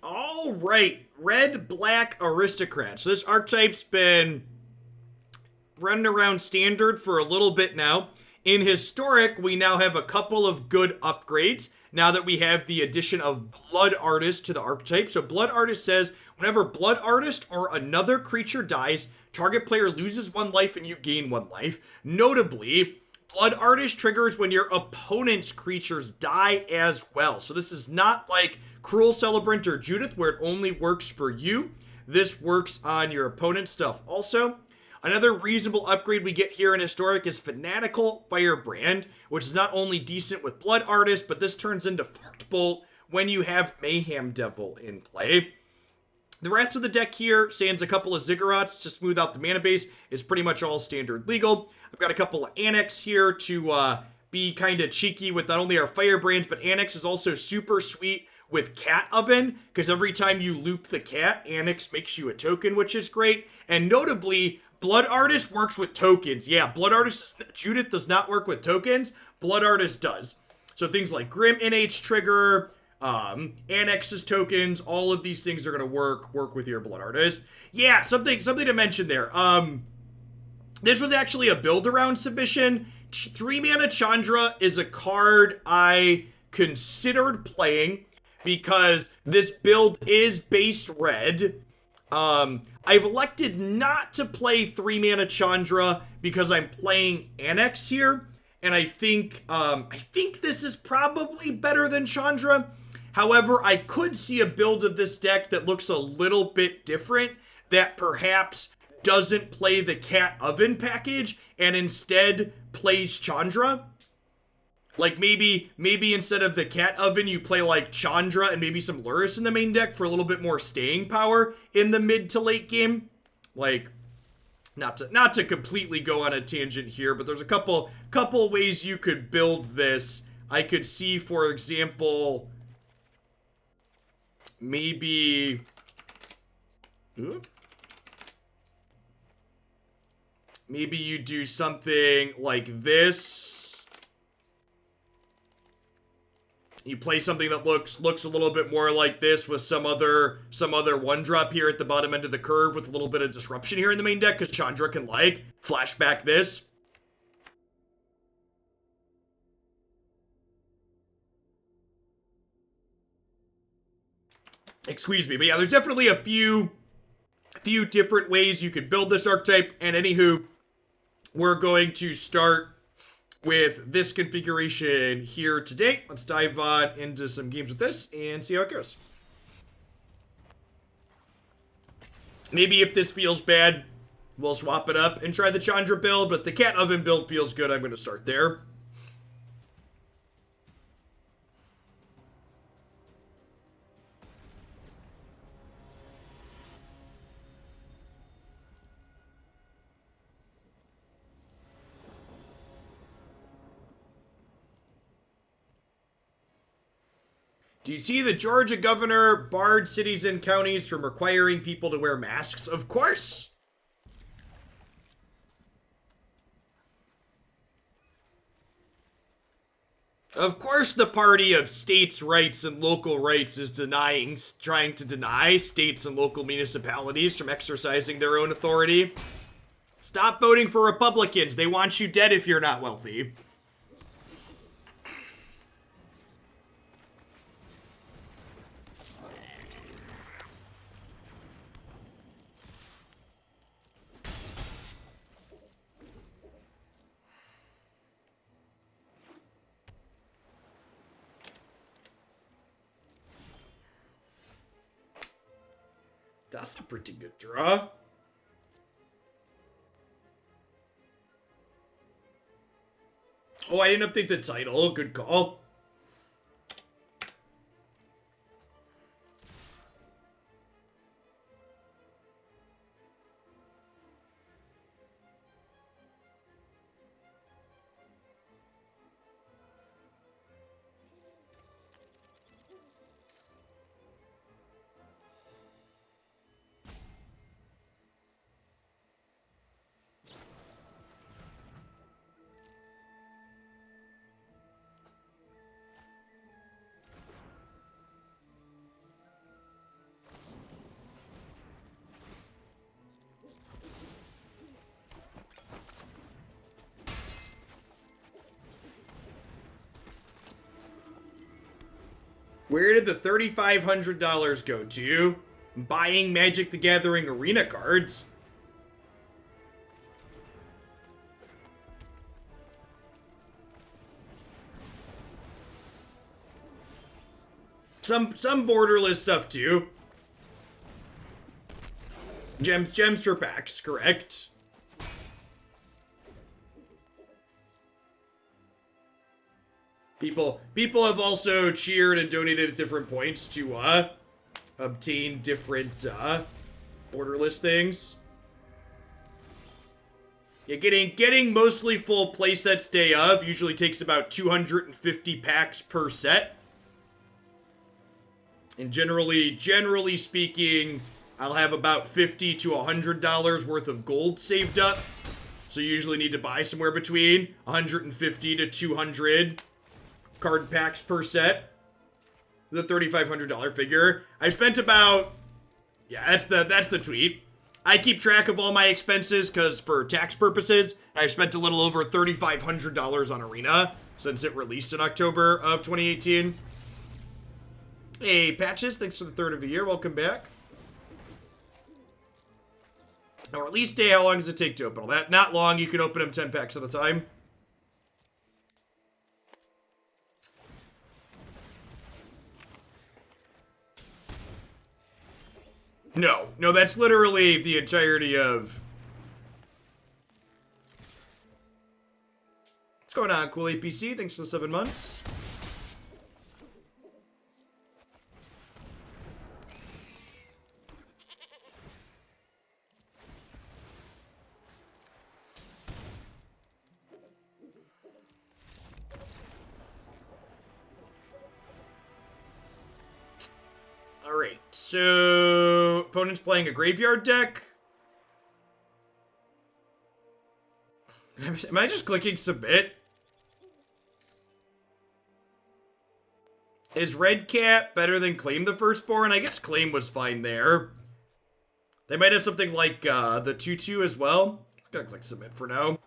All right, red-black Aristocrats. So this archetype's been running around standard for a little bit now. In Historic, we now have a couple of good upgrades now that we have the addition of Blood Artist to the archetype. So Blood Artist says, whenever Blood Artist or another creature dies, target player loses 1 life and you gain 1 life. Notably, Blood Artist triggers when your opponent's creatures die as well. So this is not like Cruel Celebrant or Judith, where it only works for you. This works on your opponent's stuff also. Another reasonable upgrade we get here in Historic is Fanatical Firebrand, which is not only decent with Blood Artist, but this turns into Forked Bolt when you have Mayhem Devil in play. The rest of the deck here, sans a couple of Ziggurats to smooth out the mana base, is pretty much all standard legal. I've got a couple of Annex here to be kind of cheeky with not only our Firebrands, but Annex is also super sweet with Cat Oven, because every time you loop the cat, Annex makes you a token, which is great. And notably, Blood Artist works with tokens. Yeah, Blood Artist, Judith does not work with tokens. Blood Artist does. So things like Grim NH Trigger, Annexes tokens, all of these things are going to work with your Blood Artist. Yeah, something to mention there. This was actually a build around submission. 3 mana Chandra is a card I considered playing because this build is base red. I've elected not to play 3 mana Chandra because I'm playing Annex here, and I think this is probably better than Chandra. However, I could see a build of this deck that looks a little bit different, that perhaps doesn't play the Cat Oven package and instead plays Chandra. Like maybe instead of the Cat Oven, you play like Chandra and maybe some Luris in the main deck for a little bit more staying power in the mid to late game. Like, not to completely go on a tangent here, but there's a couple ways you could build this. I could see, for example, maybe you do something like this. You play something that looks a little bit more like this with some other 1-drop here at the bottom end of the curve with a little bit of disruption here in the main deck, because Chandra can, like, flashback this. Excuse me, but yeah, there's definitely a few different ways you could build this archetype, and anywho, we're going to start with this configuration here today. Let's dive on into some games with this and see how it goes. Maybe if this feels bad, we'll swap it up and try the Chandra build, but the Cat Oven build feels good. I'm going to start there. Do you see the Georgia governor barred cities and counties from requiring people to wear masks? Of course! Of course the party of states' rights and local rights is trying to deny states and local municipalities from exercising their own authority. Stop voting for Republicans. They want you dead if you're not wealthy. That's a pretty good draw. Oh, I didn't update the title. Good call. Where did the $3,500 go to? Buying Magic the Gathering Arena cards. Some borderless stuff too. Gems for packs, correct. People have also cheered and donated at different points to obtain different borderless things. Yeah, getting mostly full playsets day of usually takes about 250 packs per set. And generally speaking, I'll have about $50 to $100 worth of gold saved up. So you usually need to buy somewhere between 150 to 200 card packs per set. The $3,500 figure. I spent about, yeah, that's the tweet. I keep track of all my expenses because for tax purposes, I've spent a little over $3,500 on Arena since it released in October of 2018. Hey, Patches, thanks for the third of the year. Welcome back. Our release day, how long does it take to open all that? Not long. You can open them 10 packs at a time. No, that's literally the entirety of... What's going on, Cool APC? Thanks for the 7 months. Alright, so opponent's playing a graveyard deck. Am I just clicking submit? Is Red Cat better than Claim the Firstborn? I guess Claim was fine there. They might have something like the 2/2 as well. I'm gonna click submit for now.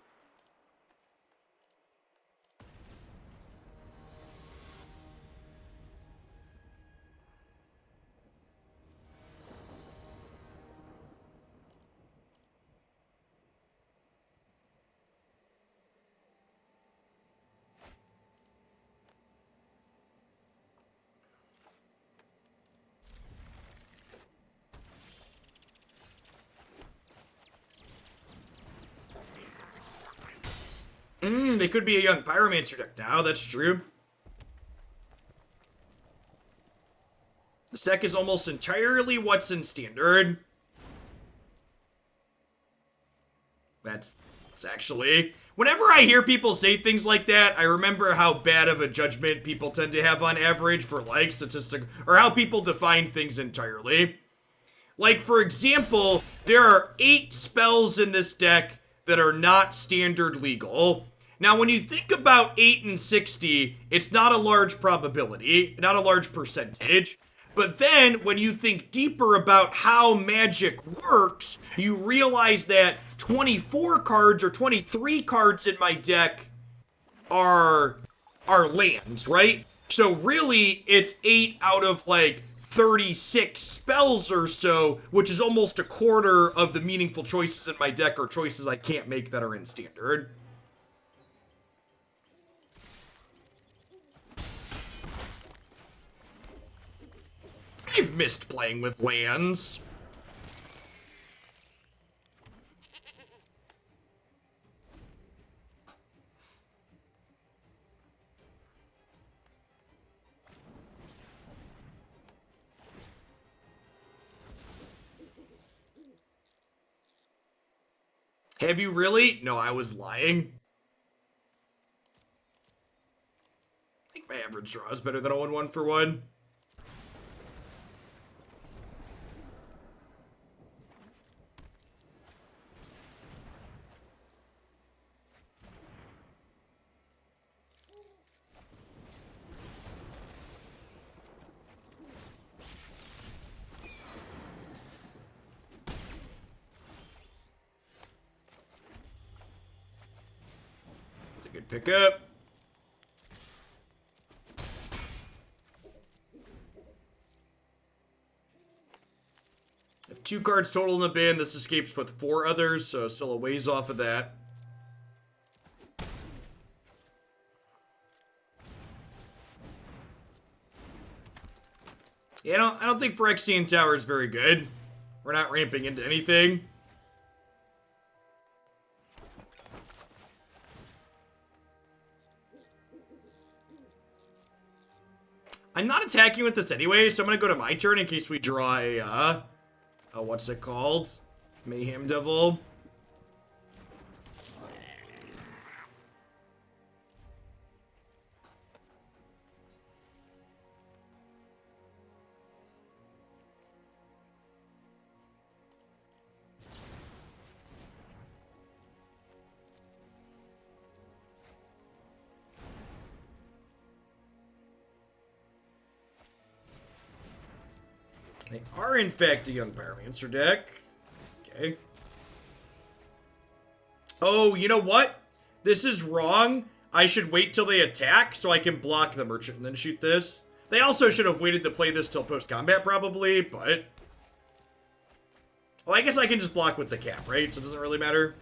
They could be a young Pyromancer deck now, that's true. This deck is almost entirely what's in Standard. That's actually... Whenever I hear people say things like that, I remember how bad of a judgment people tend to have on average for, like, statistic... Or how people define things entirely. Like, for example, there are 8 spells in this deck that are not Standard legal. Now, when you think about 8 and 60, it's not a large probability, not a large percentage. But then, when you think deeper about how Magic works, you realize that 24 cards or 23 cards in my deck are lands, right? So really, it's 8 out of, like, 36 spells or so, which is almost a quarter of the meaningful choices in my deck or choices I can't make that are in Standard. I've missed playing with lands. Have you really? No, I was lying. I think my average draw is better than a 1/1 for 1. Good pickup. Have 2 cards total in the bin. This escapes with 4 others, so still a ways off of that. Yeah, I don't think Phyrexian Tower is very good. We're not ramping into anything. I'm not attacking with this anyway, so I'm gonna go to my turn in case we draw a, what's it called? Mayhem Devil. They are, in fact, a young Pyromancer deck. Okay. Oh, you know what? This is wrong. I should wait till they attack so I can block the Merchant and then shoot this. They also should have waited to play this till post-combat, probably, but... Well, I guess I can just block with the cap, right? So it doesn't really matter.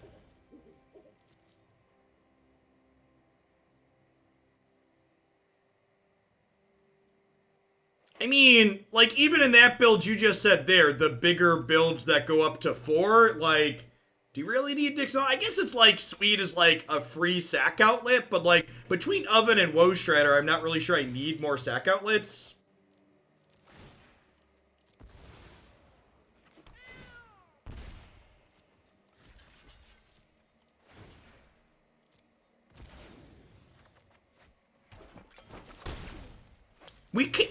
I mean, like, even in that build you just said there, the bigger builds that go up to 4, like, do you really need Nixon? I guess it's like sweet as like a free sack outlet, but like, between Oven and Woe Strider, I'm not really sure I need more sack outlets.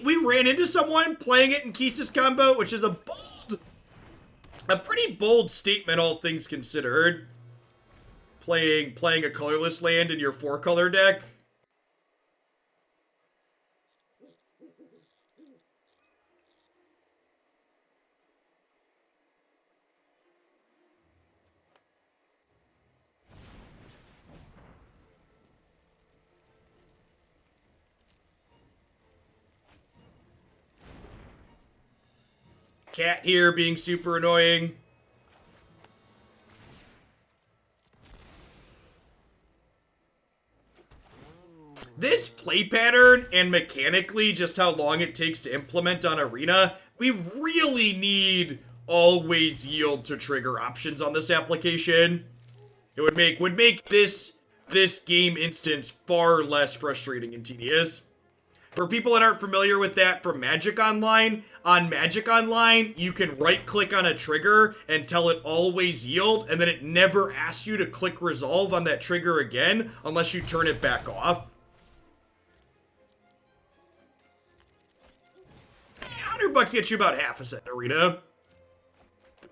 We ran into someone playing it in Kisa's combo, which is a pretty bold statement, all things considered. Playing a colorless land in your 4-color deck. Cat here being super annoying. This play pattern and mechanically just how long it takes to implement on Arena, we really need always yield to trigger options on this application. It would make this game instance far less frustrating and tedious. For people that aren't familiar with that from Magic Online, on Magic Online, you can right-click on a trigger and tell it always yield, and then it never asks you to click resolve on that trigger again unless you turn it back off. $100 gets you about half a set in Arena.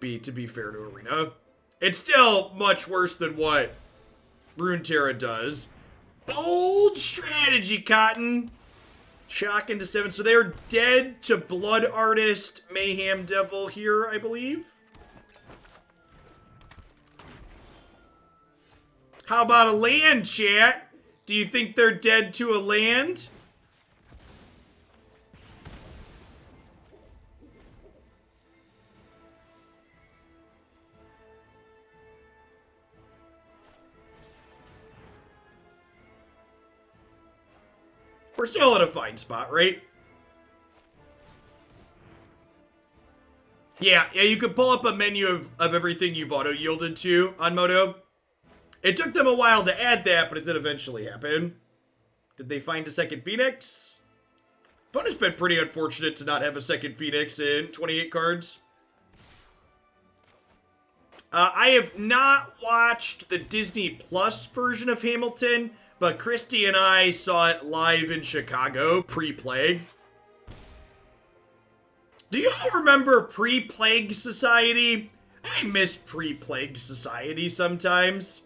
To be fair to Arena. It's still much worse than what Runeterra does. Bold strategy, Cotton. Shock into 7. So they're dead to Blood Artist, Mayhem Devil here, I believe. How about a land, chat? Do you think they're dead to a land? We're still in a fine spot, right? Yeah, you can pull up a menu of everything you've auto-yielded to on Moto. It took them a while to add that, but it did eventually happen. Did they find a second Phoenix? Opponent's been pretty unfortunate to not have a second Phoenix in 28 cards. I have not watched the Disney Plus version of Hamilton, but Christy and I saw it live in Chicago, pre-Plague. Do you all remember pre-Plague Society? I miss pre-Plague Society sometimes.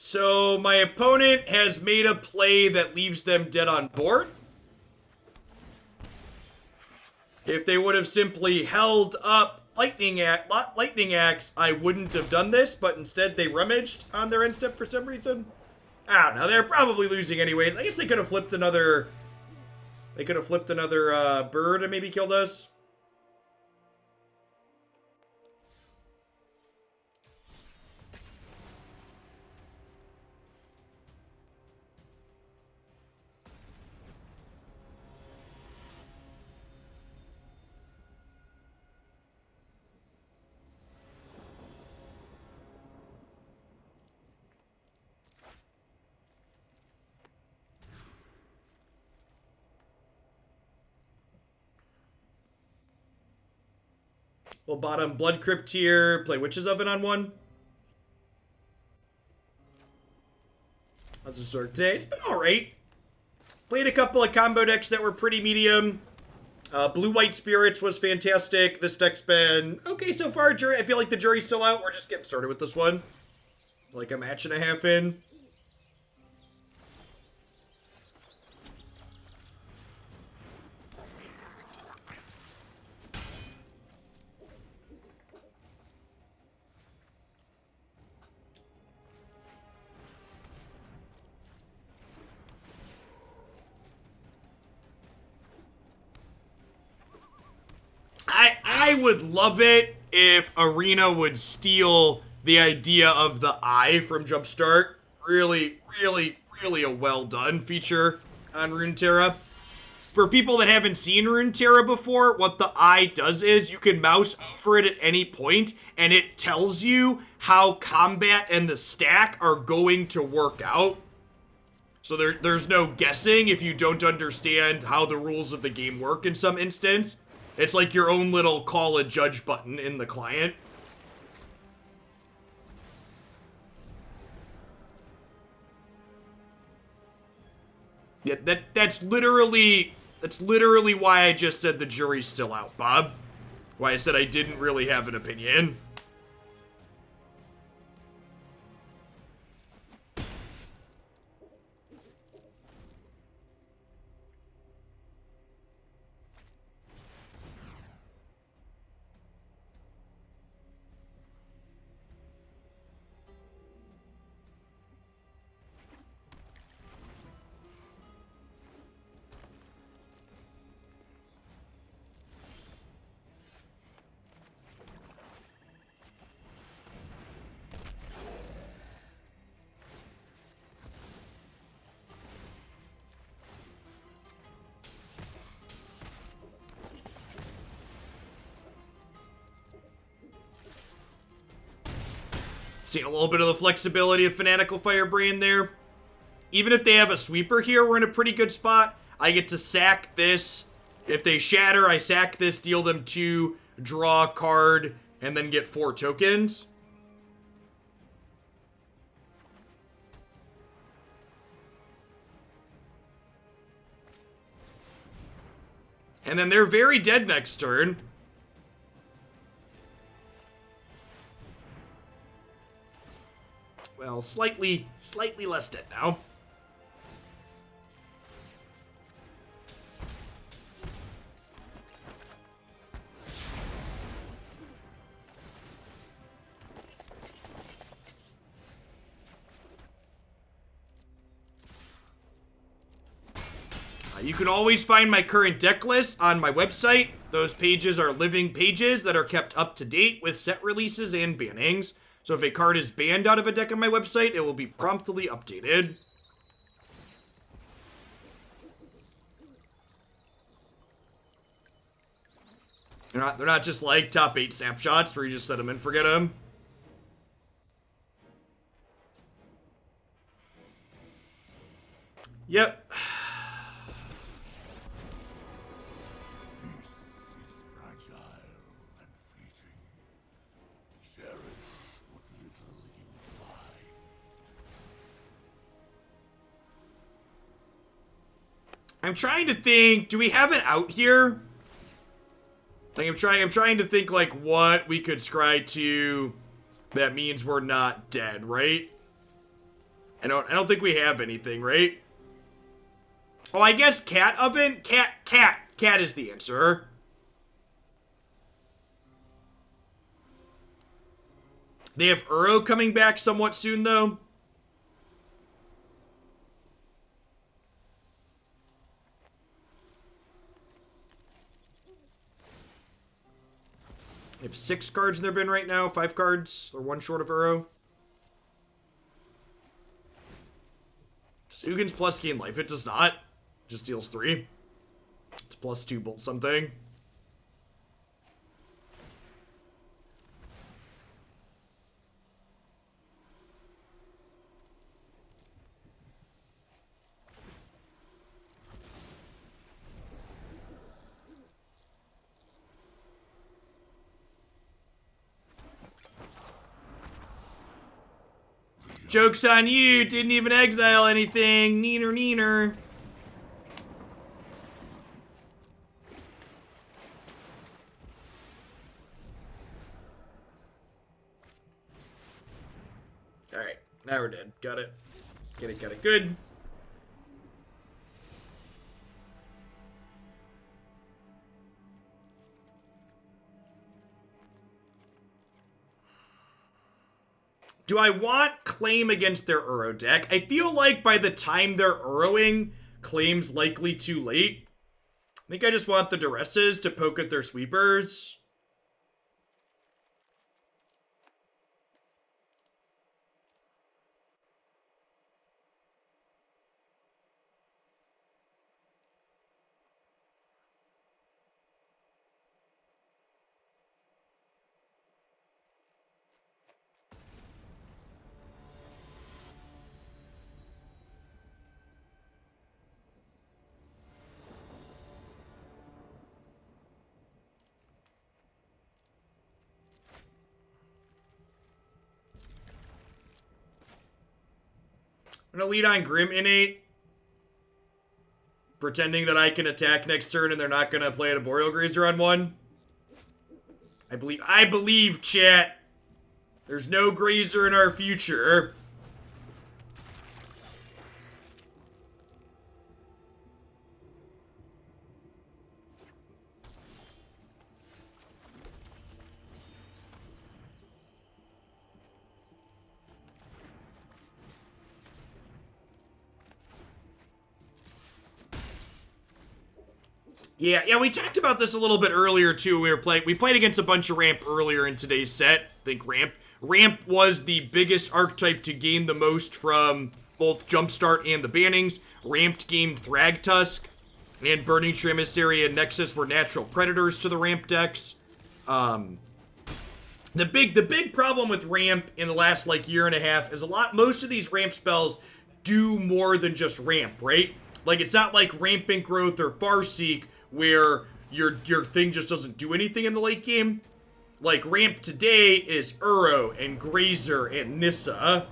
So my opponent has made a play that leaves them dead on board. If they would have simply held up Lightning Axe, I wouldn't have done this, but instead they rummaged on their end step for some reason. I don't know, they're probably losing anyways. I guess they could have flipped another... They could have flipped another bird and maybe killed us. We'll bottom Blood Crypt here, play Witch's Oven on one. Let's just start today. It's been alright. Played a couple of combo decks that were pretty medium. Blue-White Spirits was fantastic. This deck's been okay so far. I feel like the jury's still out. We're just getting started with this one. Like a match and a half in. I would love it if Arena would steal the idea of the eye from Jumpstart. Really, really, really a well done feature on Runeterra. For people that haven't seen Runeterra before, what the eye does is you can mouse over it at any point and it tells you how combat and the stack are going to work out. So there's no guessing if you don't understand how the rules of the game work in some instance. It's like your own little call a judge button in the client. Yeah, that's literally why I just said the jury's still out, Bob. Why I said I didn't really have an opinion. Seeing a little bit of the flexibility of Fanatical Firebrand there. Even if they have a sweeper here, we're in a pretty good spot. I get to sack this. If they shatter, I sack this, deal them 2, draw a card, and then get 4 tokens. And then they're very dead next turn. Well, slightly less dead now. You can always find my current deck list on my website. Those pages are living pages that are kept up to date with set releases and bannings. So if a card is banned out of a deck on my website, it will be promptly updated. They're not just like top 8 snapshots where you just set them and forget them. Yep. I'm trying to think, do we have it out here? Like I'm trying to think like what we could scry to that means we're not dead, right? I don't think we have anything, right? Oh, I guess cat oven? Cat is the answer. They have Uro coming back somewhat soon, though. They have 6 cards in their bin right now, 5 cards. They're 1 short of Uro. Sugan's plus gain life. It does not. Just deals 3. It's plus 2 bolt something. Joke's on you, didn't even exile anything. Neener, neener. Alright, now we're dead. Got it. Got it. Good. Do I want Claim against their Uro deck? I feel like by the time they're Uroing, Claim's likely too late. I think I just want the Duresses to poke at their sweepers. I'm gonna lead on Grim Innate, pretending that I can attack next turn and they're not gonna play a Boreal Grazer on 1. I believe, chat. There's no Grazer in our future. Yeah, we talked about this a little bit earlier too. We played against a bunch of Ramp earlier in today's set. I think Ramp was the biggest archetype to gain the most from both Jumpstart and the bannings. Ramped gained Thragtusk, and Burning Tree Emissary and Nexus were natural predators to the Ramp decks. The big problem with Ramp in the last year and a half is most of these Ramp spells do more than just Ramp, right? Like, it's not like Rampant Growth or Farseek where your thing just doesn't do anything in the late game. Like, Ramp today is Uro and Grazer and Nissa.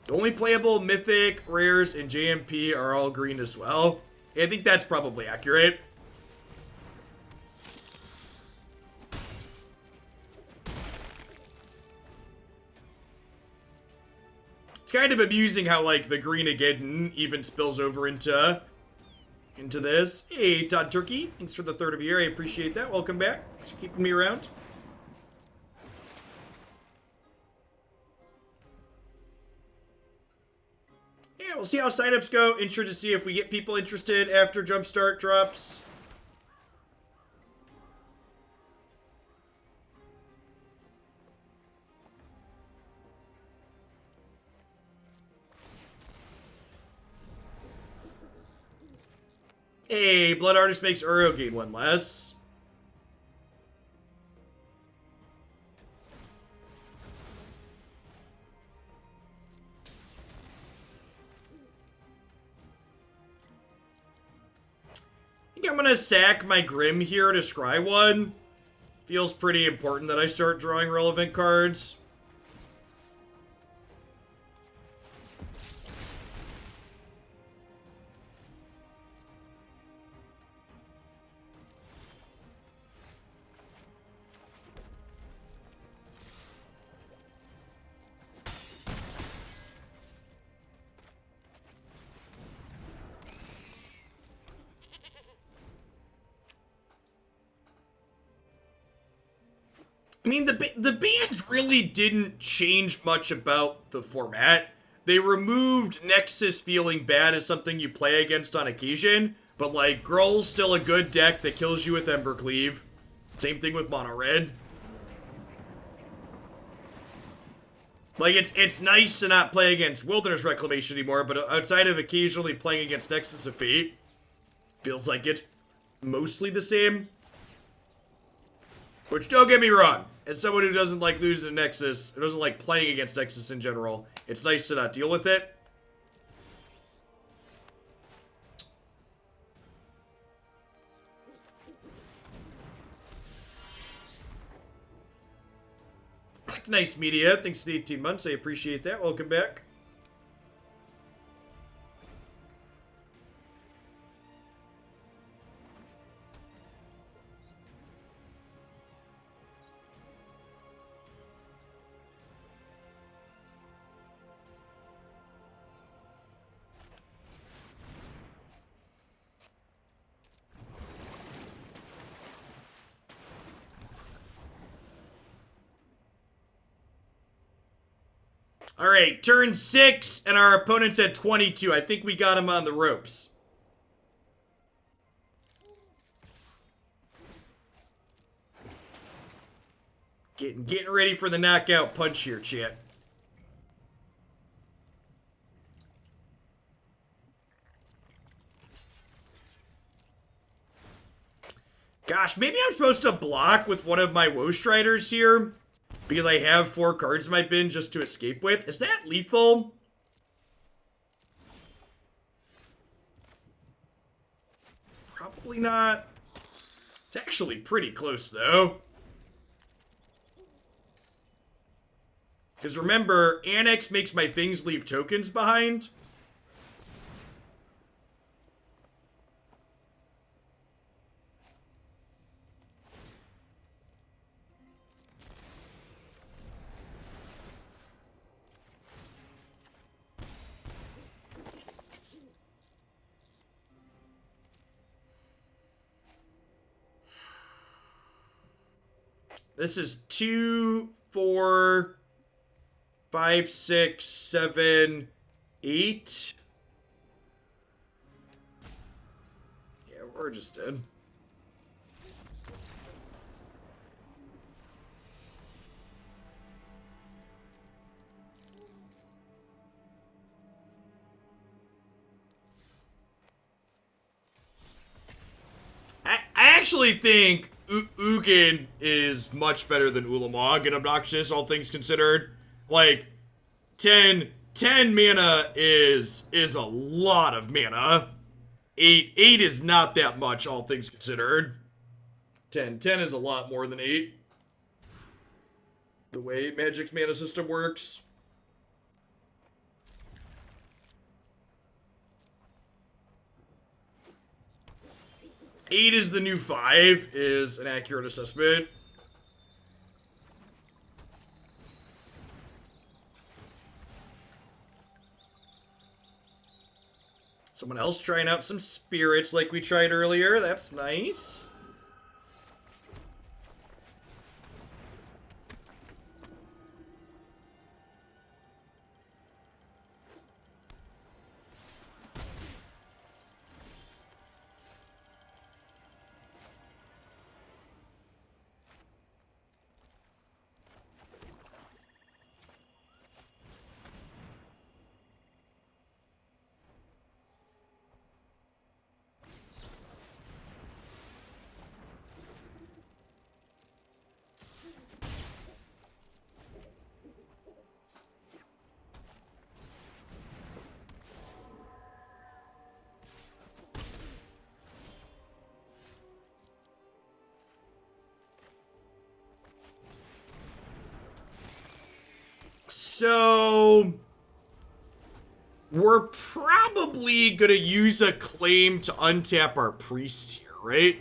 The only playable Mythic, Rares, and JMP are all green as well. I think that's probably accurate. It's kind of amusing how, the green again even spills over into this. Hey, Todd Turkey, thanks for the 3rd of year. I appreciate that. Welcome back. Thanks for keeping me around. Yeah, we'll see how signups go. Interested to see if we get people interested after Jumpstart drops. Hey, Blood Artist makes Uro gain 1 less. I think I'm gonna sack my Grim here to scry 1. Feels pretty important that I start drawing relevant cards. I mean, the bans really didn't change much about the format. They removed Nexus feeling bad as something you play against on occasion, but like Gruul's still a good deck that kills you with Embercleave. Same thing with Mono Red. Like, it's nice to not play against Wilderness Reclamation anymore, but outside of occasionally playing against Nexus of Fate, feels like it's mostly the same. Which, don't get me wrong, as someone who doesn't like losing Nexus, or doesn't like playing against Nexus in general, it's nice to not deal with it. Nice media. Thanks to the 18 months. I appreciate that. Welcome back. All right, turn 6, and our opponent's at 22. I think we got him on the ropes. Getting ready for the knockout punch here, chat. Gosh, maybe I'm supposed to block with one of my Woe Striders here, because I have 4 cards in my bin just to escape with. Is that lethal? Probably not. It's actually pretty close, though. Because remember, Annex makes my things leave tokens behind. This is 2, 4, 5, 6, 7, 8. Yeah, we're just dead. I actually think Ugin is much better than Ulamog and Obnoxious, all things considered. Like, 10 mana is a lot of mana. 8 is not that much, all things considered. 10 is a lot more than 8. The way Magic's mana system works. Eight is the new 5 is an accurate assessment. Someone else trying out some spirits like we tried earlier. That's nice. So we're probably gonna use a claim to untap our priest here, right?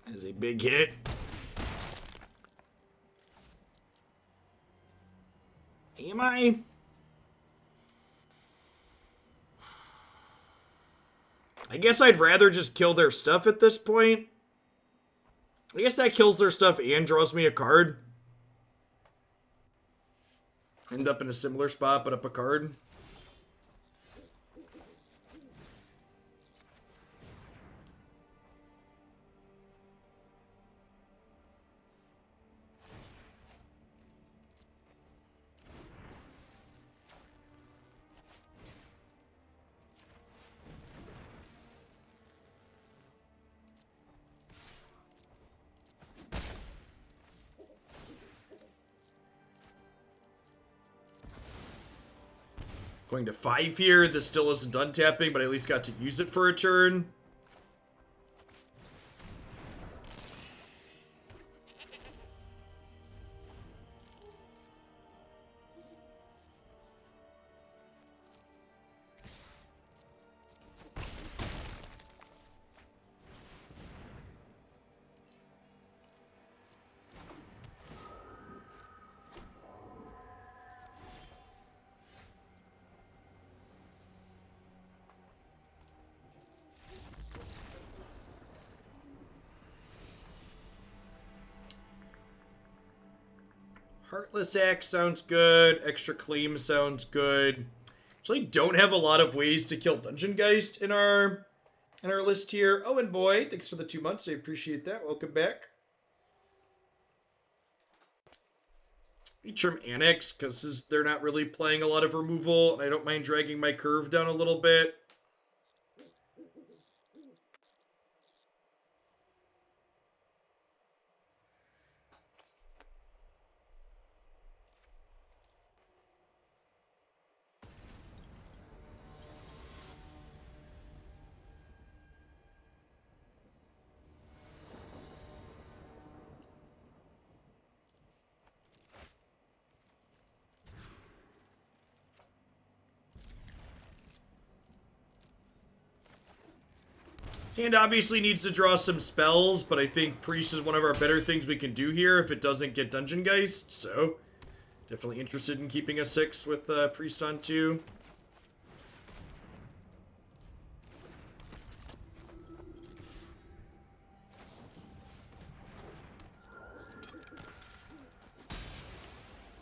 That is a big hit. Am I guess I'd rather just kill their stuff at this point. I guess that kills their stuff and draws me a card. End up in a similar spot, but up a card. Going to 5 here. This still isn't done tapping, but I at least got to use it for a turn. Heartless Axe sounds good. Extra Claim sounds good. Actually, don't have a lot of ways to kill Dungeon Geist in our list here. Oh, and boy, thanks for the 2 months. I appreciate that. Welcome back. We trim Annex because they're not really playing a lot of removal, and I don't mind dragging my curve down a little bit. Hand obviously needs to draw some spells, but I think Priest is one of our better things we can do here if it doesn't get Dungeon Geist. So, definitely interested in keeping a 6 with Priest on 2.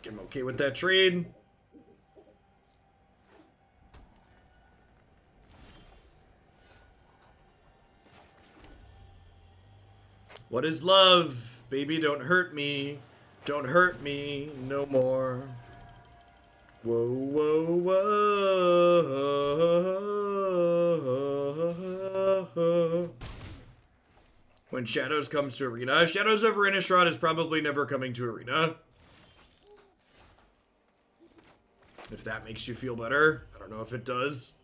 I'm okay with that trade. What is love? Baby, don't hurt me. Don't hurt me no more. Whoa, whoa, whoa. When Shadows comes to Arena. Shadows over Innistrad is probably never coming to Arena. If that makes you feel better. I don't know if it does.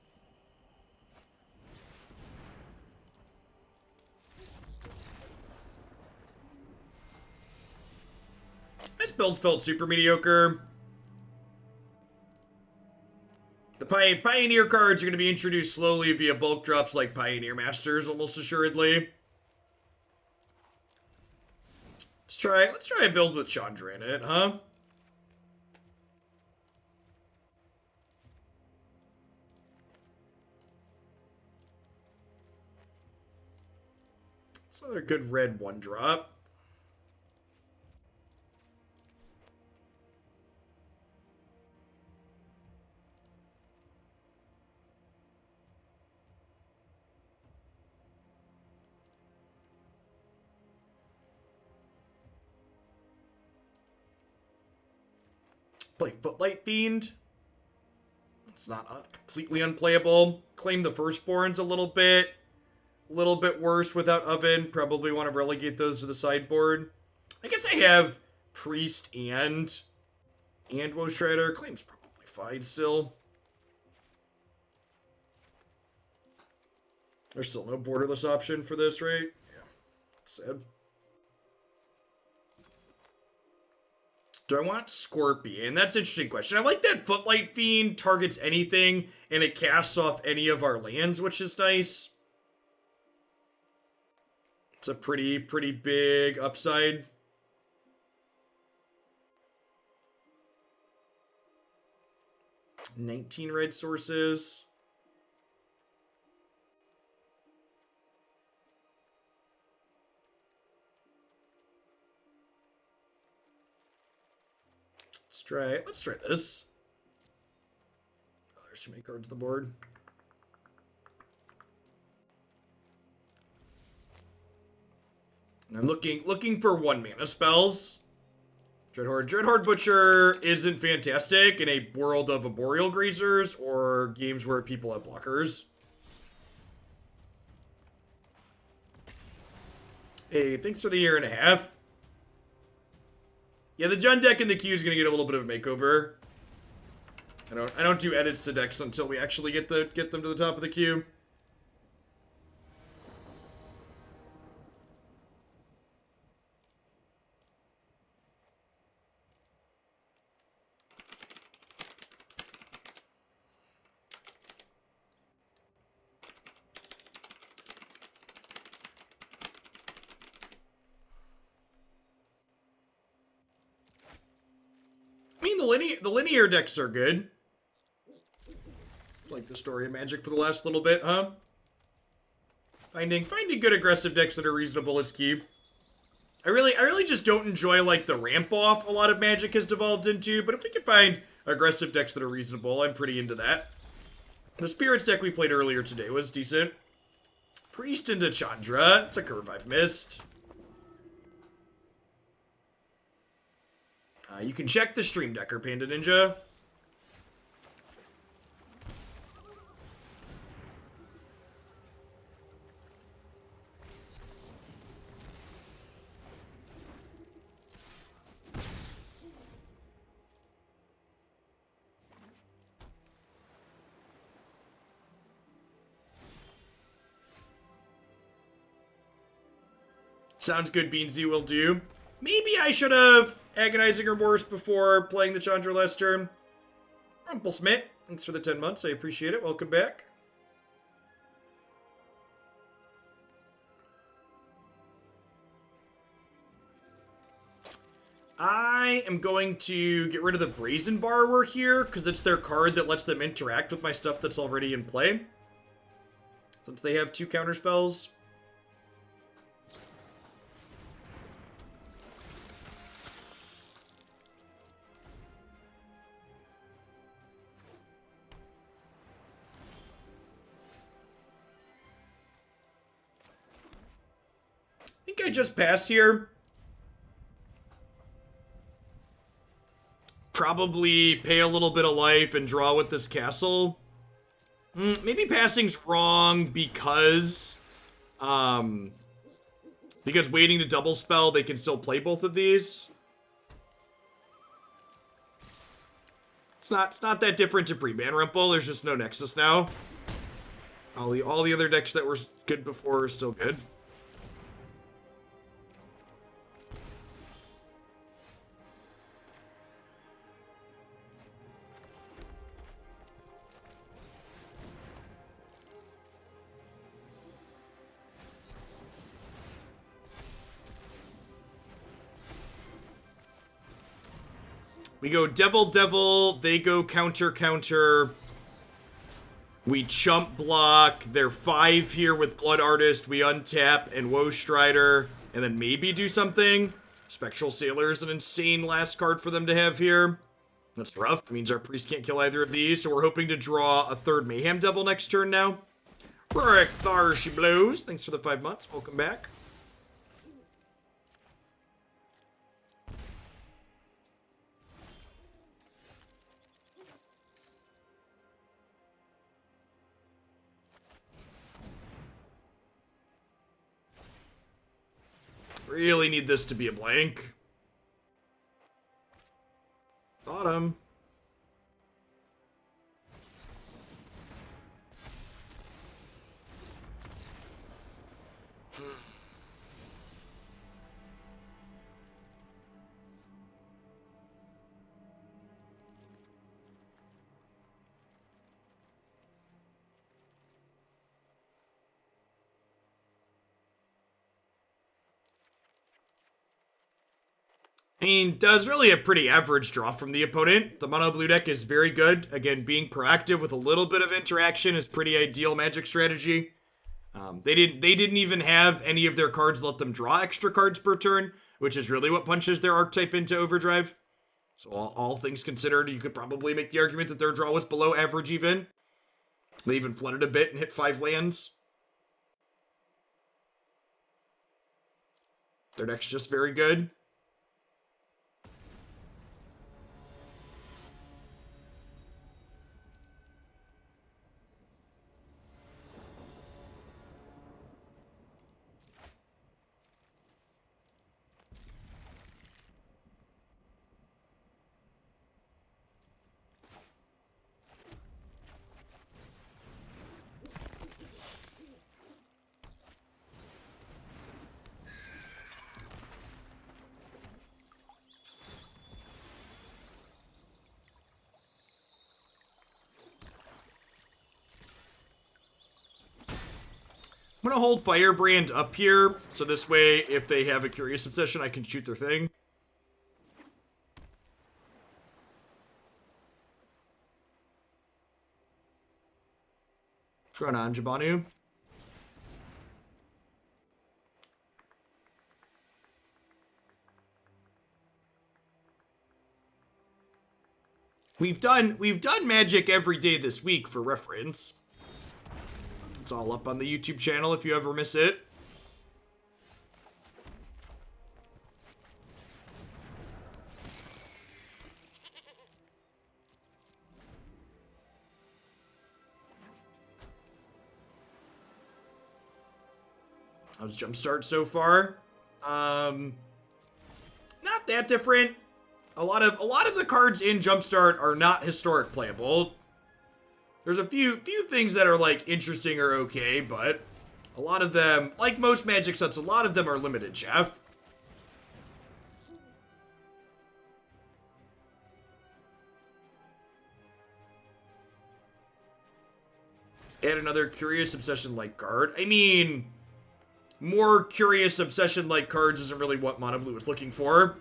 This build felt super mediocre. The Pioneer cards are going to be introduced slowly via bulk drops like Pioneer Masters, almost assuredly. Let's try a build with Chandra in it, huh? It's another good red 1-drop. Play Footlight Fiend. It's not completely unplayable. Claim the Firstborns a little bit worse without Oven. Probably want to relegate those to the sideboard. I guess I have Priest and Woe Strider. Claim's probably fine still. There's still no borderless option for this, right? Yeah, that's sad. Do I want Scorpion? That's an interesting question. I like that Footlight Fiend targets anything, and it casts off any of our lands, which is nice. It's a pretty big upside. $19 red sources. Let's try this. Oh, there's too many cards on the board. And I'm looking for 1-mana spells. Dreadhorde Butcher isn't fantastic in a world of Arboreal Grazers or games where people have blockers. Hey, thanks for the 1.5 years. Yeah, the Jund deck in the queue is gonna get a little bit of a makeover. I don't do edits to decks until we actually get them to the top of the queue. I mean, the linear decks are good. Like the story of Magic for the last little bit, huh? Finding good aggressive decks that are reasonable is key. I really just don't enjoy like the ramp off a lot of Magic has devolved into, but if we can find aggressive decks that are reasonable, I'm pretty into that. The Spirits deck we played earlier today was decent. Priest into Chandra. It's a curve I've missed. You can check the Stream Decker, Panda Ninja. Sounds good, Beansy, will do. Maybe I should have Agonizing Remorse before playing the Chandra last turn. Rumplesmith, thanks for the 10 months. I appreciate it. Welcome back. I am going to get rid of the Brazen Borrower here, because it's their card that lets them interact with my stuff that's already in play. Since they have 2 counter spells. I think I just pass here. Probably pay a little bit of life and draw with this castle. Maybe passing's wrong because waiting to double spell, they can still play both of these. It's not that different to pre-ban Rumple. There's just no Nexus now. All the other decks that were good before are still good. We go Devil, Devil, they go Counter, Counter. We chump block. They're 5 here with Blood Artist. We untap and Woe Strider, and then maybe do something. Spectral Sailor is an insane last card for them to have here. That's rough. It means our Priest can't kill either of these, so we're hoping to draw a 3rd Mayhem Devil next turn now. Rurik Thar she blows. Thanks for the 5 months. Welcome back. Really need this to be a blank. Bottom. I mean, does really a pretty average draw from the opponent. The mono blue deck is very good. Again, being proactive with a little bit of interaction is pretty ideal Magic strategy. They didn't even have any of their cards let them draw extra cards per turn, which is really what punches their archetype into overdrive. So all things considered, you could probably make the argument that their draw was below average even. They even flooded a bit and hit 5 lands. Their deck's just very good. I'm gonna hold Firebrand up here, so this way, if they have a Curious Obsession, I can shoot their thing. What's going on, Jabanu? We've done Magic every day this week for reference. It's all up on the YouTube channel if you ever miss it. How's Jumpstart so far? Not that different. A lot of the cards in Jumpstart are not historic playable. There's a few things that are like interesting or okay, but a lot of them, like most Magic sets, a lot of them are limited, Jeff. Add another Curious Obsession-like card. I mean, more Curious Obsession-like cards isn't really what Mono Blue was looking for.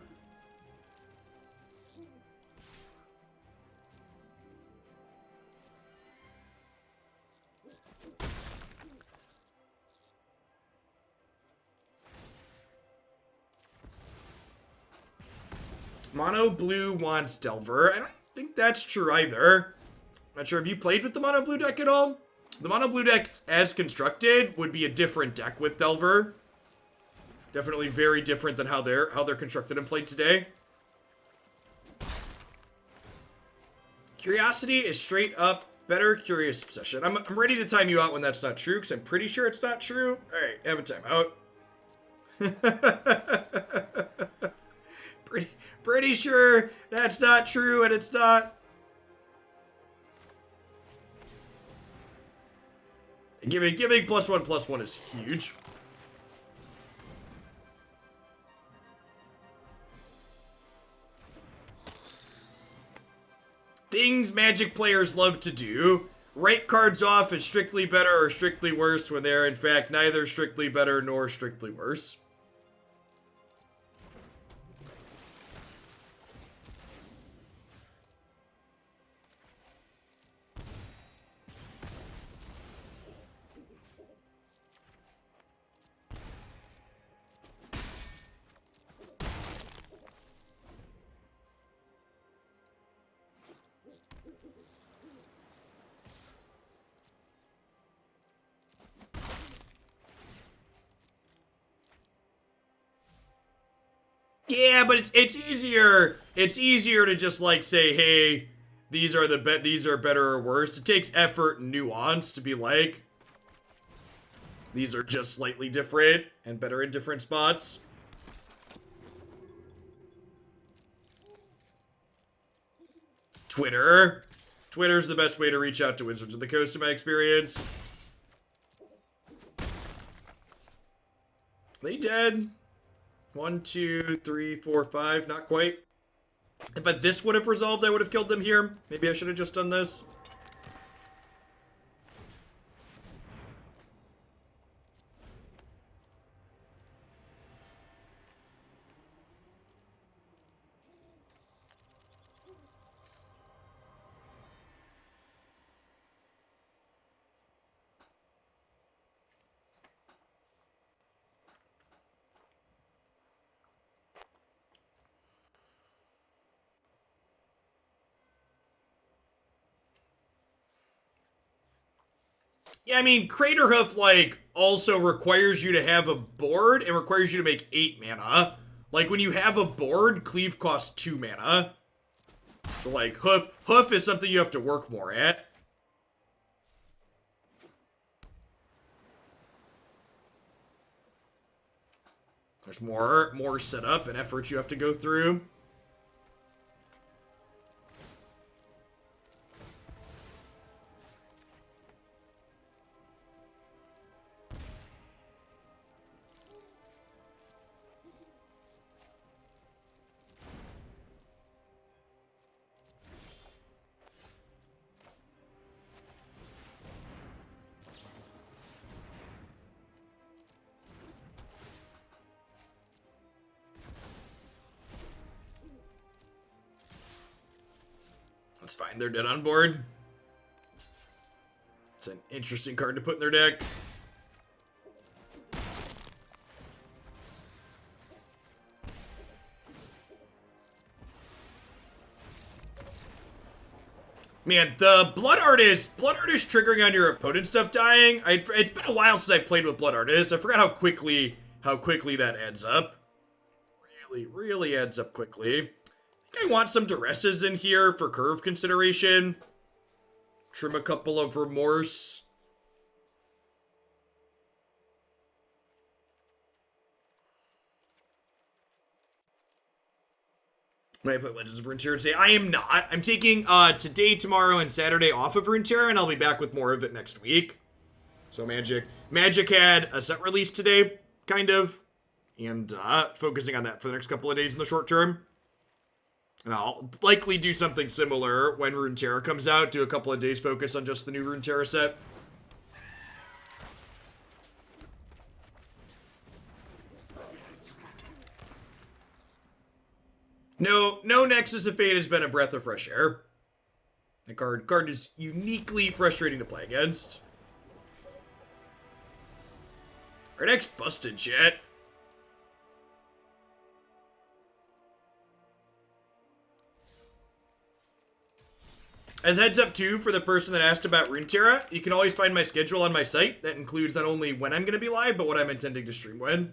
Mono Blue wants Delver. I don't think that's true either. Not sure. Have you played with the Mono Blue deck at all? The Mono Blue deck, as constructed, would be a different deck with Delver. Definitely very different than how they're constructed and played today. Curiosity is straight up better Curious Obsession. I'm ready to time you out when that's not true, because I'm pretty sure it's not true. Alright, have a timeout. Pretty sure that's not true, and it's not. Giving +1/+1 is huge. Things Magic players love to do. Write cards off as strictly better or strictly worse when they're in fact neither strictly better nor strictly worse. Yeah, but it's easier. It's easier to just like say, hey, these are better or worse. It takes effort and nuance to be like, these are just slightly different and better in different spots. Twitter's the best way to reach out to Wizards of the Coast in my experience. They dead. 1, 2, 3, 4, 5. Not quite. But this would have resolved, I would have killed them here. Maybe I should have just done this. Yeah, I mean, Craterhoof, like, also requires you to have a board and requires you to make 8 mana. Like, when you have a board, Cleave costs 2 mana. So, like, Hoof is something you have to work more at. There's more setup and effort you have to go through. That's fine, they're dead on board. It's an interesting card to put in their deck. Man, the Blood Artist triggering on your opponent's stuff dying. It's been a while since I played with Blood Artist. I forgot how quickly that adds up. Really adds up quickly. I think I want some Duresses in here for curve consideration. Trim a couple of Remorse. Might play Legends of Runeterra today. I am not. I'm taking today, tomorrow, and Saturday off of Runeterra, and I'll be back with more of it next week. So Magic had a set release today, kind of, and focusing on that for the next couple of days in the short term. And I'll likely do something similar when Runeterra comes out. Do a couple of days focus on just the new Runeterra set. No Nexus of Fate has been a breath of fresh air. The card is uniquely frustrating to play against. Our deck's busted, chat. As heads up too, for the person that asked about Runeterra, you can always find my schedule on my site. That includes not only when I'm going to be live, but what I'm intending to stream when.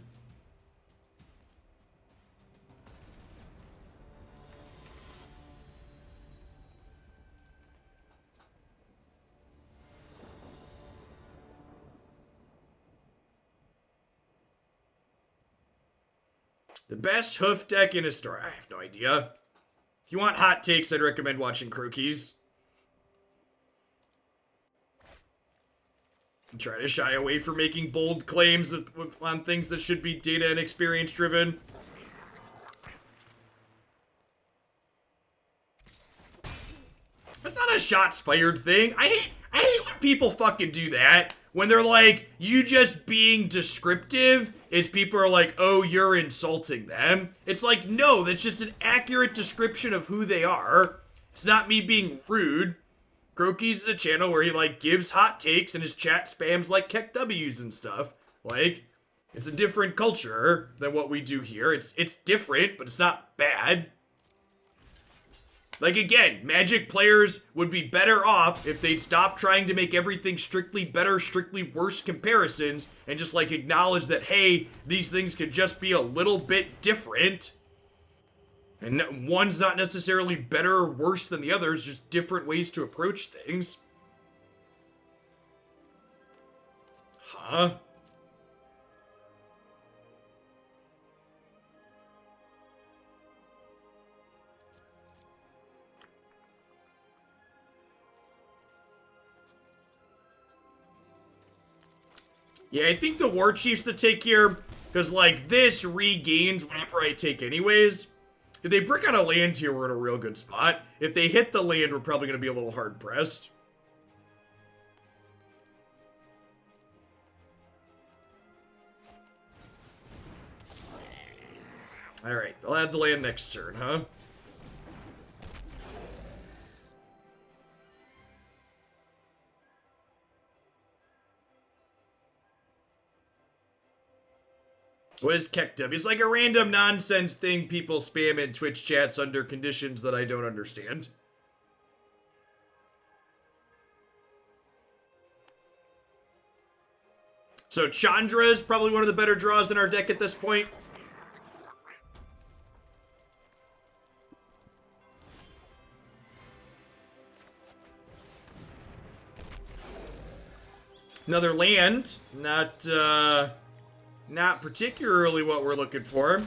The best Hoof deck in a store. I have no idea. If you want hot takes, I'd recommend watching Croakies. Try to shy away from making bold claims on things that should be data and experience driven. That's not a shots-fired thing. I hate when people fucking do that. When they're like, you just being descriptive is people are like, oh, you're insulting them. It's like, no, that's just an accurate description of who they are. It's not me being rude. Croakies is a channel where he, like, gives hot takes and his chat spams, like, Keck W's and stuff. Like, it's a different culture than what we do here. It's different, but it's not bad. Like, again, Magic players would be better off if they'd stop trying to make everything strictly better, strictly worse comparisons, and just, like, acknowledge that, hey, these things could just be a little bit different. And one's not necessarily better or worse than the others, just different ways to approach things. Huh? Yeah, I think the War Chief's the take here, because, like, this regains whatever I take anyways. If they brick out a land here, we're in a real good spot. If they hit the land, we're probably going to be a little hard-pressed. Alright, they'll add the land next turn, huh? What is Keck W? It's like a random nonsense thing people spam in Twitch chats under conditions that I don't understand. So Chandra is probably one of the better draws in our deck at this point. Another land. Not particularly what we're looking for.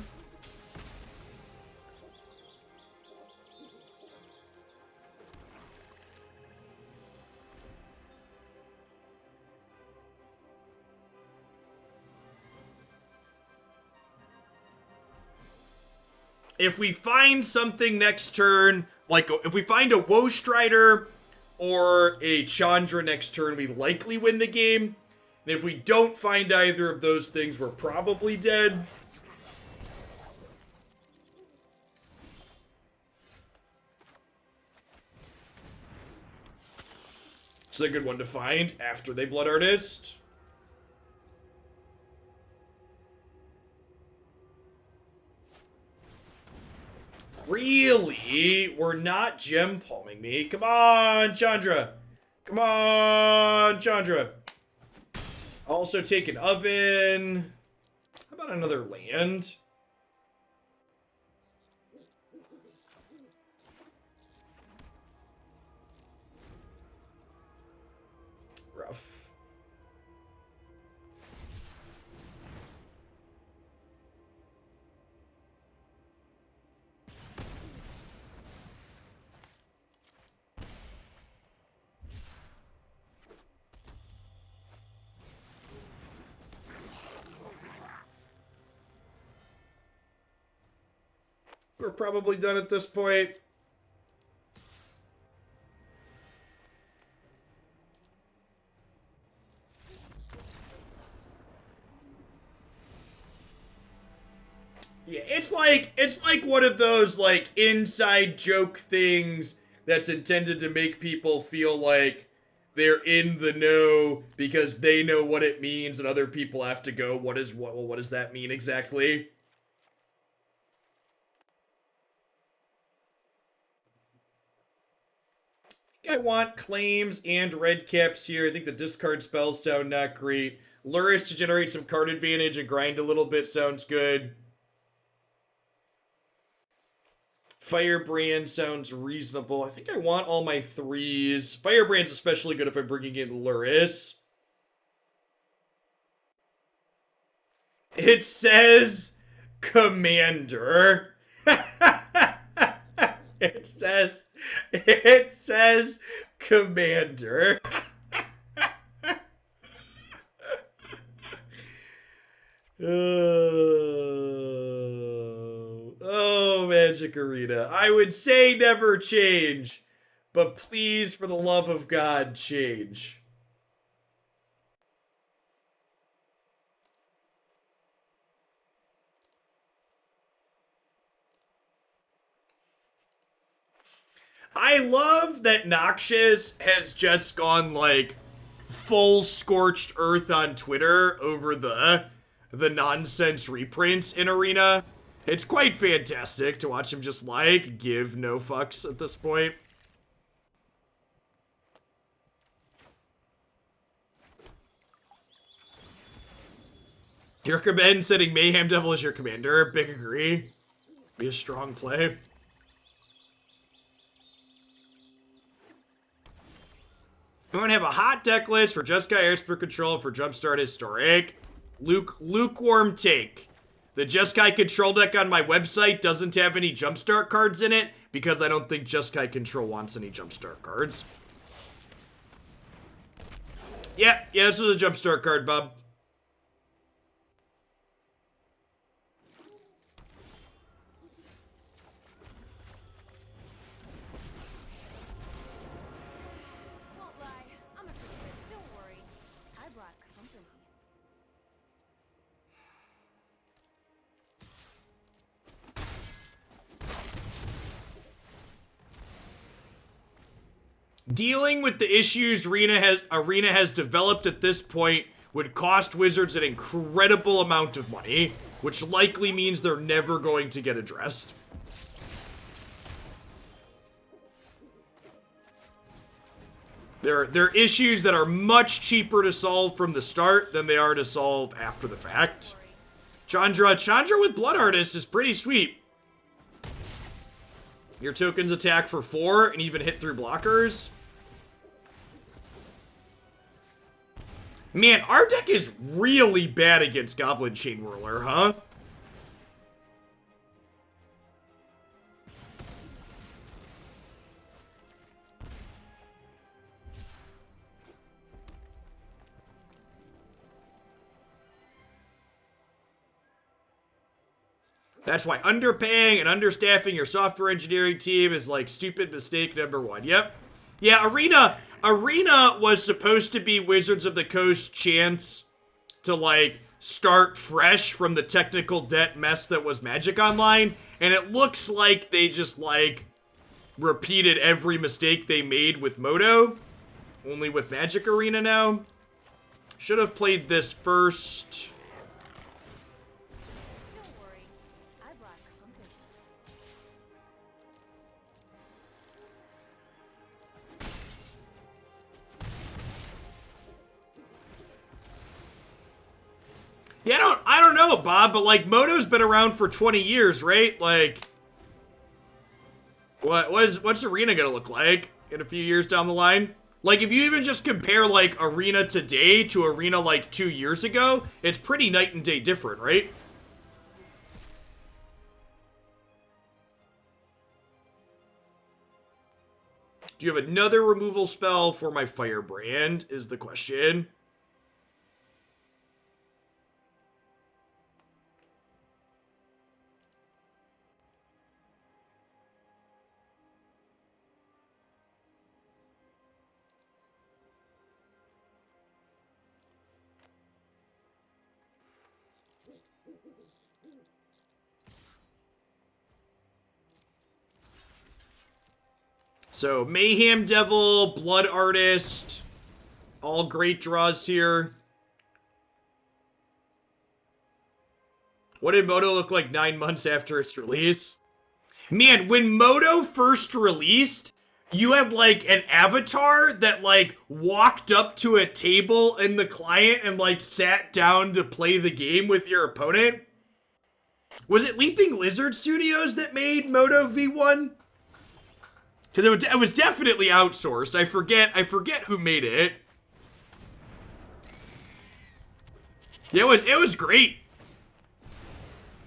If we find something next turn, like if we find a Woe Strider or a Chandra next turn, we likely win the game. And if we don't find either of those things, we're probably dead. It's a good one to find after they Blood Artist. Really? We're not gem palming me. Come on, Chandra. Come on, Chandra. Also take an oven. How about another land? Rough. We're probably done at this point. Yeah, it's like one of those like inside joke things that's intended to make people feel like they're in the know because they know what it means and other people have to go, what does that mean exactly? I want claims and red caps here. I think the discard spells sound not great. Luris to generate some card advantage and grind a little bit sounds good. Firebrand sounds reasonable. I think I want all my threes. Firebrand's especially good if I'm bringing in Luris. It says Commander. It says Commander. Oh, Magic Arena. I would say never change, but please, for the love of God, change. I love that Noxious has just gone, like, full scorched earth on Twitter over the nonsense reprints in Arena. It's quite fantastic to watch him just, like, give no fucks at this point. Your command setting Mayhem Devil as your commander. Big agree. Be a strong play. We're going to have a hot deck list for Jeskai Airspear Control for Jumpstart Historic. Lukewarm take. The Jeskai Control deck on my website doesn't have any Jumpstart cards in it because I don't think Jeskai Control wants any Jumpstart cards. Yeah, this was a Jumpstart card, bub. Dealing with the issues Arena has developed at this point would cost Wizards an incredible amount of money, which likely means they're never going to get addressed. They're issues that are much cheaper to solve from the start than they are to solve after the fact. Chandra with Blood Artist is pretty sweet. Your tokens attack for 4 and even hit through blockers. Man, our deck is really bad against Goblin Chain Whirler, huh? That's why underpaying and understaffing your software engineering team is like stupid mistake number 1. Yep. Yeah, Arena was supposed to be Wizards of the Coast's chance to like start fresh from the technical debt mess that was Magic Online, and it looks like they just like repeated every mistake they made with Moto, only with Magic Arena now. Should have played this first. Yeah, I don't know, Bob, but like Moto's been around for 20 years, right? Like, what's Arena gonna look like in a few years down the line? Like, if you even just compare like Arena today to Arena like 2 years ago, it's pretty night and day different, right? Do you have another removal spell for my Firebrand, is the question. So, Mayhem Devil, Blood Artist, all great draws here. What did Moto look like 9 months after its release? Man, when Moto first released, you had like an avatar that like walked up to a table in the client and like sat down to play the game with your opponent. Was it Leaping Lizard Studios that made Moto V1? Because it was definitely outsourced. I forget who made it. Yeah, it was great.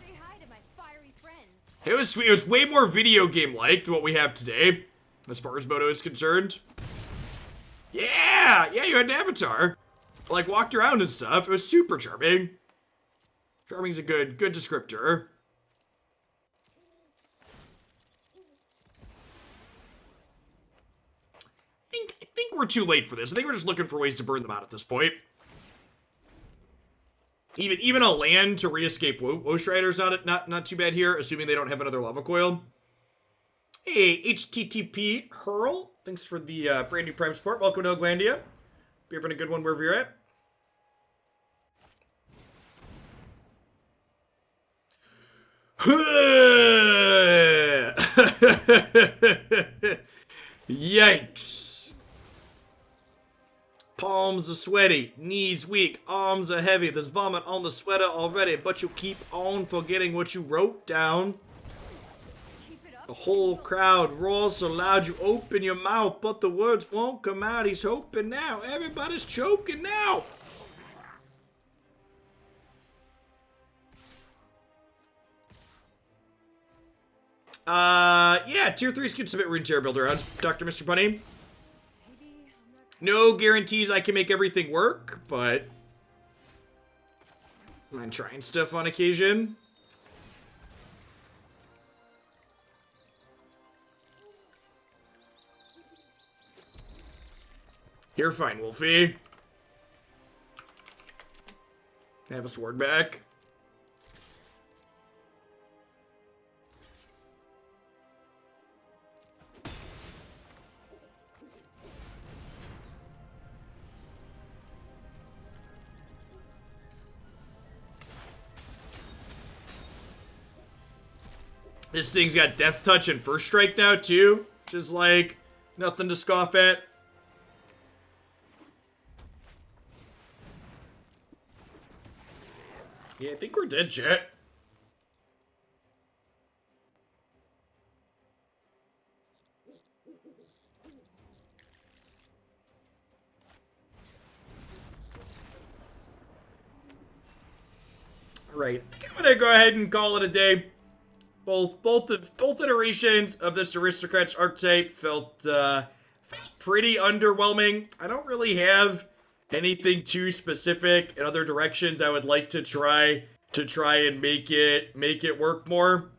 Say hi to my fiery friends. It was sweet. It was way more video game like than what we have today, as far as Moto is concerned. Yeah, you had an avatar, like walked around and stuff. It was super charming. Charming's a good descriptor. I think we're too late for this. I think we're just looking for ways to burn them out at this point. Even a land to re-escape Woe Strider's not too bad here, assuming they don't have another lava coil. Hey, HTTP Hurl, thanks for the brand new Prime support. Welcome to Oglandia. Be having a good one wherever you're at. Yikes. Palms are sweaty, knees weak, arms are heavy. There's vomit on the sweater already, but you keep on forgetting what you wrote down. The whole crowd roars so loud you open your mouth, but the words won't come out. He's hoping now. Everybody's choking now. Yeah, tier 3s can submit Rune Terror build around. Dr. Mr. Bunny. No guarantees I can make everything work, but I'm trying stuff on occasion. You're fine, Wolfie. Have a sword back. This thing's got Death Touch and First Strike now, too. Which is, like, nothing to scoff at. Yeah, I think we're dead, chat. Right. I think I'm gonna go ahead and call it a day. Both iterations of this Aristocrats archetype felt pretty underwhelming. I don't really have anything too specific in other directions I would like to try and make it work more.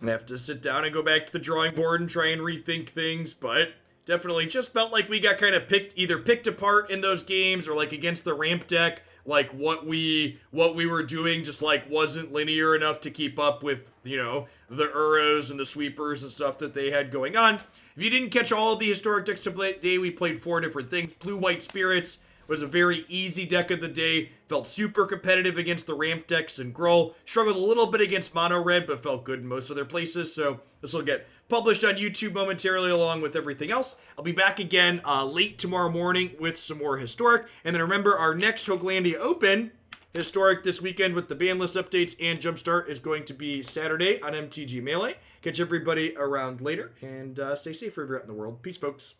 I have to sit down and go back to the drawing board and try and rethink things, but definitely just felt like we got kind of picked apart in those games, or like against the ramp deck, like what we were doing just like wasn't linear enough to keep up with, you know, the Uros and the sweepers and stuff that they had going on. If you didn't catch all of the historic decks today, we played 4 different things. Blue White Spirits was a very easy deck of the day. Felt super competitive against the ramp decks and Gruul. Struggled a little bit against Mono Red, but felt good in most of their places. So this will get published on YouTube momentarily along with everything else. I'll be back again late tomorrow morning with some more historic. And then remember, our next Hoaglandia Open historic this weekend with the ban list updates and Jumpstart is going to be Saturday on MTG Melee. Catch everybody around later, and stay safe wherever you're at in the world. Peace, folks.